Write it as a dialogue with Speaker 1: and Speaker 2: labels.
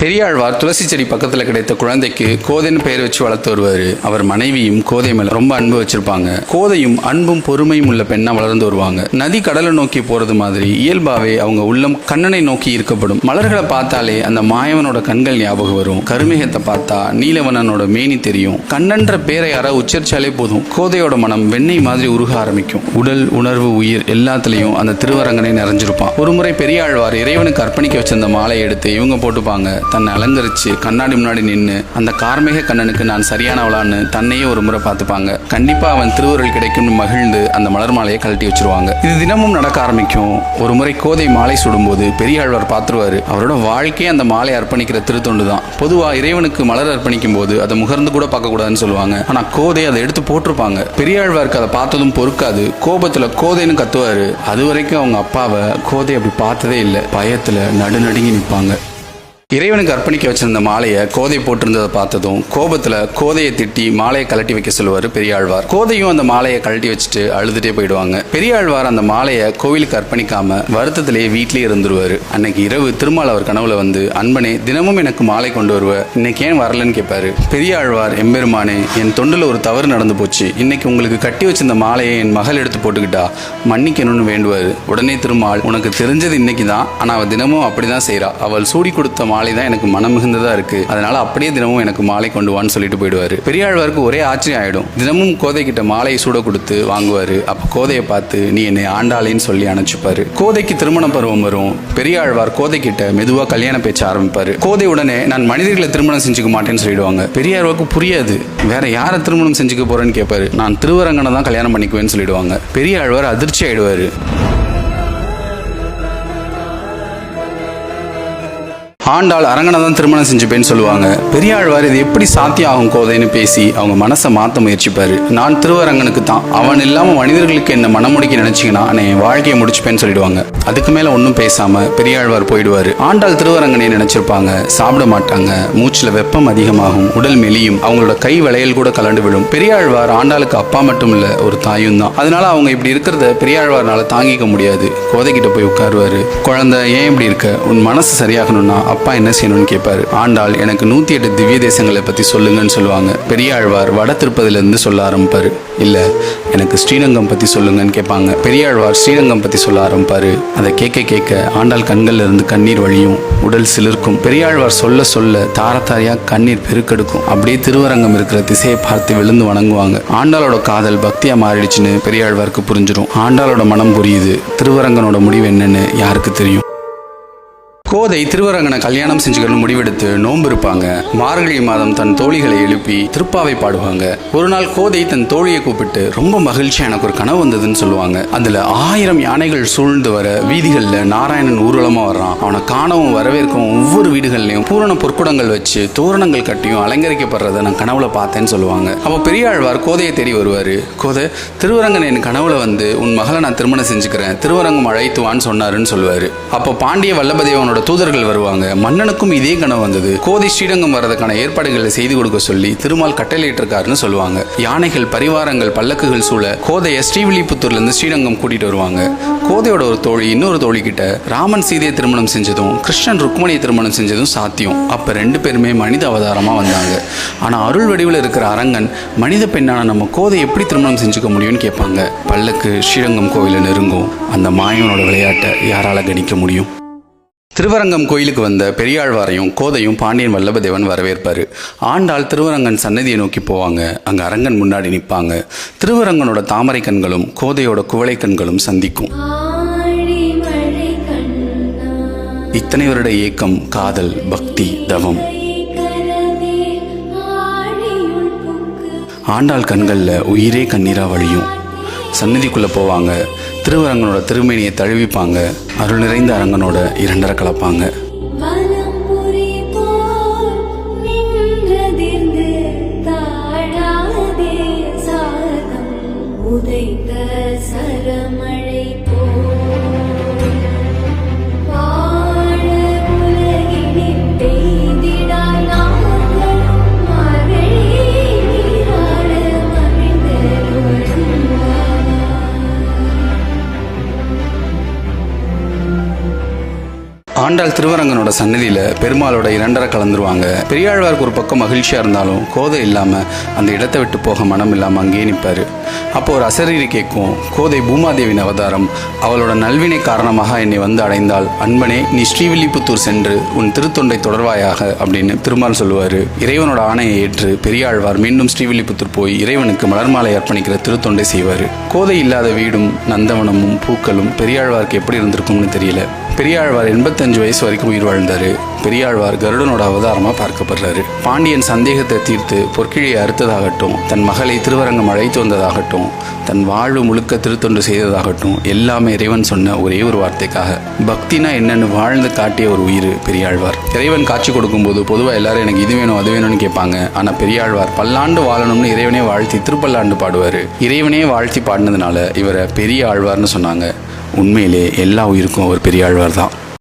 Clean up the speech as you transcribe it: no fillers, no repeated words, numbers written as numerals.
Speaker 1: பெரியாழ்வார் துளசி செடி பக்கத்துல கிடைத்த குழந்தைக்கு கோதைன்னு பெயர் வச்சு வளர்த்து வருவாரு. அவர் மனைவியும் கோதை மேல ரொம்ப அன்பு வச்சிருப்பாங்க. கோதையும் அன்பும் பொறுமையும் உள்ள பெண்ணா வளர்ந்து வருவாங்க. நதி கடலை நோக்கி போறது மாதிரி இயல்பாவே அவங்க உள்ளம் கண்ணனை நோக்கி இருக்கப்படும். மலர்களை பார்த்தாலே அந்த மாயவனோட கண்கள் ஞாபகம் வரும். கருமேகத்தை பார்த்தா நீலவனனோட மேனி தெரியும். கண்ணன்ற பேரை யாராவது உச்சரிச்சாலே போதும், கோதையோட மனம் வெண்ணெய் மாதிரி உருக ஆரம்பிக்கும். உடல், உணர்வு, உயிர் எல்லாத்துலயும் அந்த திருவரங்கனை நிறைஞ்சிருப்பான். ஒரு முறை பெரியாழ்வார் இறைவனுக்கு அர்ப்பணிக்க வச்சிருந்த மாலையை எடுத்து இவங்க போட்டுப்பாங்க. தன்னை அலங்கரிச்சு கண்ணாடி முன்னாடி நின்று அந்த கார்மேக கண்ணனுக்கு நான் சரியானவளான்னு தன்னையே ஒரு முறை பார்த்துப்பாங்க. கண்டிப்பா அவன் திருவருள் கிடைக்கும்னு மகிழ்ந்து அந்த மலர் மாலையை கழட்டி வச்சிருவாங்க. இது தினமும் நடக்க ஆரம்பிக்கும். ஒரு முறை கோதை மாலை சுடும்போது பெரியாழ்வார் பார்த்துருவாரு. அவரோட வாழ்க்கையே அந்த மாலை அர்ப்பணிக்கிற திருத்தொண்டு தான். பொதுவா இறைவனுக்கு மலர் அர்ப்பணிக்கும் போது அதை முகர்ந்து கூட பார்க்க கூடாதுன்னு சொல்லுவாங்க. ஆனா கோதை அதை எடுத்து போட்டிருப்பாங்க. பெரியாழ்வாருக்கு அதை பார்த்ததும் பொறுக்காது. கோபத்துல கோதைன்னு கத்துவாரு. அது வரைக்கும் அவங்க அப்பாவை கோதை அப்படி பார்த்ததே இல்லை. பயத்துல நடுநடுங்கி நிற்பாங்க. இறைவனுக்கு அர்ப்பணிக்க வச்சிருந்த மாலையை கோதை போட்டிருந்ததை பார்த்ததும் கோபத்துல கோதையை திட்டி மாலையை கழட்டி வைக்க சொல்லுவாரு பெரியாழ்வார். கோதையும் அந்த மாலையை கழட்டி வச்சுட்டு அழுதுட்டே போயிடுவாங்க. பெரியாழ்வார் அந்த மாலையை கோவிலுக்கு அர்ப்பணிக்காம வருத்தத்திலேயே வீட்லயே இருந்துருவாரு. அன்னைக்கு இரவு திருமால் அவர் கனவுல வந்து, அன்பனே தினமும் எனக்கு மாலை கொண்டு வருவ, இன்னைக்கு ஏன் வரலன்னு கேட்பாரு. பெரியாழ்வார், எம்பெருமானே, என் தொண்டுல ஒரு தவறு நடந்து போச்சு. இன்னைக்கு உங்களுக்கு கட்டி வச்சிருந்த மாலையை என் மகள் எடுத்து போட்டுக்கிட்டா மன்னிக்கணும்னு வேண்டுவாரு. உடனே திருமால், உனக்கு தெரிஞ்சது இன்னைக்கு தான், ஆனா அவள் தினமும் அப்படிதான் செய்யறா. அவள் சூடி கொடுத்த மாலை தான் எனக்கு மனம் மிகுந்ததா இருக்கு. அதனால அப்படியே தினமும் எனக்கு மாலை கொண்டு வான்னு சொல்லிட்டு போயிடுவாரு. பெரியாழ்வாருக்கு ஒரே ஆச்சரியம் ஆயிடும். தினமும் கோதை கிட்ட மாலையை சூட கொடுத்து வாங்குவாரு. அப்ப கோதையை பார்த்து, நீ என்னை ஆண்டாளேன்னு சொல்லி அனுப்பிச்சுப்பாரு. கோதைக்கு திருமண பருவம் வரும். பெரியாழ்வார் கோதை கிட்ட மெதுவா கல்யாண பேச்ச ஆரம்பிப்பாரு. கோதை உடனே, நான் மனிதர்களை திருமணம் செஞ்சுக்க மாட்டேன்னு சொல்லிடுவாங்க. பெரியாழ்வாருக்கு புரியாது. வேற யாரை திருமணம் செஞ்சுக்க போறேன்னு கேட்பாரு. நான் திருவரங்கனை தான் கல்யாணம் பண்ணிக்குவேன்னு சொல்லிடுவாங்க. பெரியாழ்வார் அதிர்ச்சி ஆயிடுவாரு. ஆண்டாள் அரங்கனை தான் திருமணம் செஞ்சுப்பேன்னு சொல்லுவாங்க. பெரியாழ்வார் இது எப்படி சாத்தியம் ஆகும் கோதைன்னு பேசி அவங்க மனசை மாற்ற முயற்சிப்பாரு. நான் திருவரங்கனுக்கு தான், அவன் இல்லாம மனிதர்களுக்கு என்ன மனம் முடிக்க நினைச்சிங்கன்னா நான் என் வாழ்க்கையை முடிச்சுப்பேன்னு சொல்லிடுவாங்க. அதுக்கு மேல ஒன்றும் பேசாம பெரியாழ்வார் போயிடுவாரு. ஆண்டாள் திருவரங்கனை நினைச்சிருப்பாங்க. சாப்பிட மாட்டாங்க. மூச்சுல வெப்பம் அதிகமாகும். உடல் மெலியும். அவங்களோட கை வளையல் கூட கலண்டு விடும். பெரியாழ்வார் ஆண்டாளுக்கு அப்பா மட்டும் இல்ல, ஒரு தாயும் தான். அதனால அவங்க இப்படி இருக்கிறத பெரியாழ்வார்னால தாங்கிக்க முடியாது. கோதை கிட்ட போய் உட்காருவாரு. குழந்தை, ஏன் இப்படி இருக்க? உன் மனசு சரியாகணும்னா அப்பா என்ன செய்யணும்னு கேட்பாரு. ஆண்டாள், எனக்கு 108 திவ்ய தேசங்களை பத்தி சொல்லுங்கன்னு சொல்லுவாங்க. பெரியாழ்வார் வட திருப்பதில இருந்து சொல்ல ஆரம்பிப்பாரு. இல்ல, எனக்கு ஸ்ரீரங்கம் பத்தி சொல்லுங்கன்னு கேட்பாங்க. பெரியாழ்வார் ஸ்ரீரங்கம் பத்தி சொல்ல ஆரம்பிப்பாரு. அதை கேட்க கேட்க ஆண்டாள் கண்கள்ல இருந்து கண்ணீர் வழியும், உடல் சிலிர்க்கும். பெரியாழ்வார் சொல்ல சொல்ல தாரத்தாரியா கண்ணீர் பெருக்கெடுக்கும். அப்படியே திருவரங்கம் இருக்கிற திசையை பார்த்து விழுந்து வணங்குவாங்க. ஆண்டாளோட காதல் பக்தியா மாறிடுச்சுன்னு பெரியாழ்வாருக்கு புரிஞ்சிடும். ஆண்டாளோட மனம் புரியுது. திருவரங்கனோட முடிவு என்னன்னு யாருக்கு தெரியும்? கோதை திருவரங்கனை கல்யாணம் செஞ்சுக்கணும் முடிவெடுத்து நோன்பு இருப்பாங்க. மார்கழி மாதம் தன் தோழிகளை எழுப்பி திருப்பாவை பாடுவாங்க. ஒரு நாள் கோதை தன் தோழியை கூப்பிட்டு, ரொம்ப மகிழ்ச்சியா எனக்கு ஒரு கனவு வந்ததுன்னு சொல்லுவாங்க. அதுல 1000 யானைகள் சூழ்ந்து வர வீதிகள்ல நாராயணன் ஊர்வலமா வர்றான். அவனை காணவும் வரவேற்கவும் ஒவ்வொரு வீடுகள்லயும் பூரண பொற்குடங்கள் வச்சு தோரணங்கள் கட்டியும் அலங்கரிக்கப்படுறத நான் கனவுல பார்த்தேன்னு சொல்லுவாங்க. அப்போ பெரியாழ்வார் கோதையை தேடி வருவாரு. கோதை, திருவரங்கன் என் கனவுல வந்து உன் மகளை நான் திருமணம் செஞ்சுக்கிறேன், திருவரங்கம் அழைத்துவான்னு சொன்னாருன்னு சொல்லுவாரு. அப்போ பாண்டிய வல்லபதேவனோட தூதர்கள் வருவாங்க. மன்னனுக்கும் இதே கனவு வந்தது. கோதை ஸ்ரீரங்கம் வரதுக்கான ஏற்பாடுகளை செய்து கொடுக்க சொல்லி திருமால் கட்டளையிட்டு இருக்காருன்னு சொல்லுவாங்க. யானைகள், பரிவாரங்கள், பல்லக்குகள் சூழ கோதைய ஸ்ரீவில்லிபுத்தூர்ல இருந்து ஸ்ரீரங்கம் கூட்டிட்டு வருவாங்க. கோதையோட ஒரு தோழி இன்னொரு தோழி கிட்ட, ராமன் சீதையை திருமணம் செஞ்சதும் கிருஷ்ணன் ருக்மணியை திருமணம் செஞ்சதும் சாத்தியம். அப்ப 2 பேருமே மனித அவதாரமா வந்தாங்க. ஆனா அருள் வடிவில் இருக்கிற அரங்கன் மனித பெண்ணான நம்ம கோதை எப்படி திருமணம் செஞ்சுக்க முடியும்னு கேட்பாங்க. பல்லக்கு ஸ்ரீரங்கம் கோயில நெருங்கும். அந்த மாயவனோட விளையாட்டை யாரால கணிக்க முடியும்? திருவரங்கம் கோயிலுக்கு வந்த பெரியாழ்வாரையும் கோதையும் பாண்டியன் வல்லபதேவன் வரவேற்பாரு. ஆண்டாள் திருவரங்கன் சன்னதியை நோக்கி போவாங்க. அங்க அரங்கன் முன்னாடி நிற்பாங்க. திருவரங்கனோட தாமரை கண்களும் கோதையோட குவளை கண்களும் சந்திக்கும். இத்தனை வருட ஏக்கம், காதல், பக்தி, தவம். ஆண்டாள் கண்கள்ல உயிரே கண்ணீரா வழியும். சன்னதிக்குள்ள போவாங்க. திருவரங்கனோட திருமேனியை தழுவிப்பாங்க. அருள் நிறைந்த அரங்கனோட 2 கலப்பாங்க. ஆண்டாள் திருவரங்கனோட சன்னதியில் பெருமாளோட இரண்டரை கலந்துருவாங்க. பெரியாழ்வாருக்கு ஒரு பக்கம் மகிழ்ச்சியாக இருந்தாலும் கோதை இல்லாமல் அந்த இடத்தை விட்டு போக மனம் இல்லாமல் அங்கேயே நிற்பார். அப்போ ஒரு அசரீரி கேட்கும், கோதை பூமாதேவின் அவதாரம், அவளோட நல்வினை காரணமாக என்னை வந்து அடைந்தால் அன்பனே நீ ஸ்ரீவில்லிபுத்தூர் சென்று உன் திருத்தொண்டை தொடர்வாயாக அப்படின்னு திருமால் சொல்லுவார். இறைவனோட ஆணையை ஏற்று பெரியாழ்வார் மீண்டும் ஸ்ரீவில்லிபுத்தூர் போய் இறைவனுக்கு மலர் மாலை அர்ப்பணிக்கிற திருத்தொண்டை செய்வார். கோதை இல்லாத வீடும் நந்தவனமும் பூக்களும் பெரியாழ்வாருக்கு எப்படி இருந்திருக்கும்னு தெரியல. பெரியாழ்வார் 85 வயசு வரைக்கும் உயிர் வாழ்ந்தார். பெரியாழ்வார் கருடனோட அவதாரமாக பார்க்கப்படுறாரு. பாண்டியன் சந்தேகத்தை தீர்த்து பொற்கிழியை அறுத்ததாகட்டும், தன் மகளை திருவரங்கம் அழைத்து வந்ததாகட்டும், தன் வாழ்வு முழுக்க திருத்தொண்டு செய்ததாகட்டும், எல்லாமே இறைவன் சொன்ன ஒரே ஒரு வார்த்தைக்காக. பக்தினா என்னன்னு வாழ்ந்து காட்டிய ஒரு உயிர் பெரியாழ்வார். இறைவன் காட்சி கொடுக்கும்போது பொதுவாக எல்லாரும் எனக்கு இது வேணும் அது வேணும்னு கேட்பாங்க. ஆனால் பெரியாழ்வார் பல்லாண்டு வாழணும்னு இறைவனே வாழ்த்தி திருப்பல்லாண்டு பாடுவார். இறைவனே வாழ்த்தி பாடினதுனால இவரை பெரிய ஆழ்வார்னு சொன்னாங்க. உண்மையிலே எல்லா உயிருக்கும் அவர் பெரியாழ்வார் தான்.